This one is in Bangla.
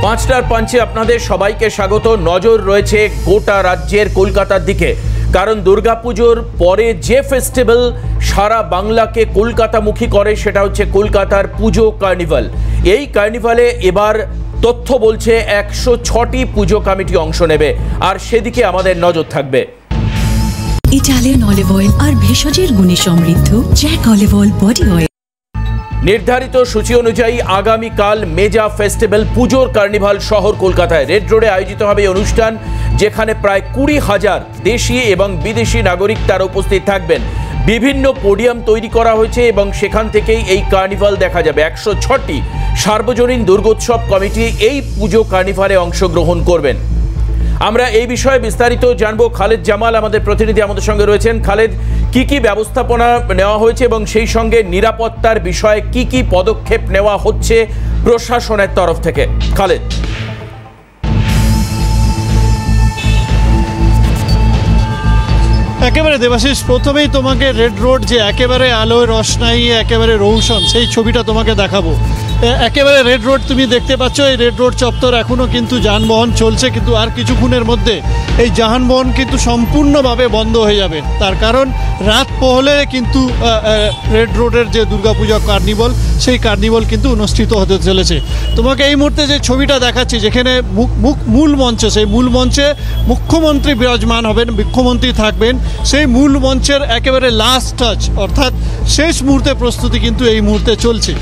পাঁচটার পাঞ্চে আপনাদের সবাইকে স্বাগত। নজর রয়েছে গোটা রাজ্যের কলকাতার দিকে, কারণ দুর্গাপুজোর পরে যে ফেস্টিভ্যাল সারা বাংলাকে কলকাতামুখী করে সেটা হচ্ছে কলকাতার পুজো কার্নিভাল। এই কার্নিভালে এবার তথ্য বলছে 106টি পুজো কমিটি অংশ নেবে, আর সেদিকে আমাদের নজর থাকবে। ইটালিয়ান অলিভ অয়েল আর ভেষজের গুণে সমৃদ্ধ Jack olive oil body oil. নির্ধারিত সূচি অনুযায়ী আগামীকাল মেজা ফেস্টিভ্যাল পুজোর কার্নিভাল শহর কলকাতায় রেড রোডে আয়োজিত হবে অনুষ্ঠান, যেখানে প্রায় 20,000 দেশি এবং বিদেশি নাগরিক তারা উপস্থিত থাকবেন। বিভিন্ন পোডিয়াম তৈরি করা হয়েছে এবং সেখান থেকেই এই কার্নিভাল দেখা যাবে। 106টি সার্বজনীন দুর্গোৎসব কমিটি এই পুজো কার্নিভালে অংশগ্রহণ করবেন। আমরা এই বিষয়ে বিস্তারিত জানবো। খালেদ জামাল আমাদের প্রতিনিধি আমাদের সঙ্গে রয়েছেন। খালেদ, কি কি ব্যবস্থাপনা নেওয়া হয়েছে এবং সেই সঙ্গে নিরাপত্তার বিষয়ে কি কি পদক্ষেপ নেওয়া হচ্ছে প্রশাসনের তরফ থেকে? খালেদ। একেবারে দেবাশিস, প্রথমেই তোমাকে রেড রোড যে একেবারে আলোয় রসনাই, একেবারে রৌশন, সেই ছবিটা তোমাকে দেখাবো। একেবারে রেড রোড তুমি দেখতে পাচ্ছ। এই রেড রোড চত্বর এখনও কিন্তু যানবাহন চলছে, কিন্তু আর কিছুক্ষণের মধ্যে এই যানবাহন কিন্তু সম্পূর্ণভাবে বন্ধ হয়ে যাবে। তার কারণ রাত পোহলে কিন্তু রেড রোডের যে দুর্গাপূজা কার্নিভাল, সেই কার্নিভাল কিন্তু অনুষ্ঠিত হতে চলেছে। তোমাকে এই মুহূর্তে যে ছবিটা দেখাচ্ছি, যেখানে মূল মঞ্চ, সেই মূল মঞ্চে মুখ্যমন্ত্রী বিরাজমান হবেন, মুখ্যমন্ত্রী থাকবেন। সেই মূল মঞ্চের একেবারে লাস্ট টাচ, অর্থাৎ শেষ মুহূর্তে প্রস্তুতি কিন্তু এই মুহূর্তে চলছে।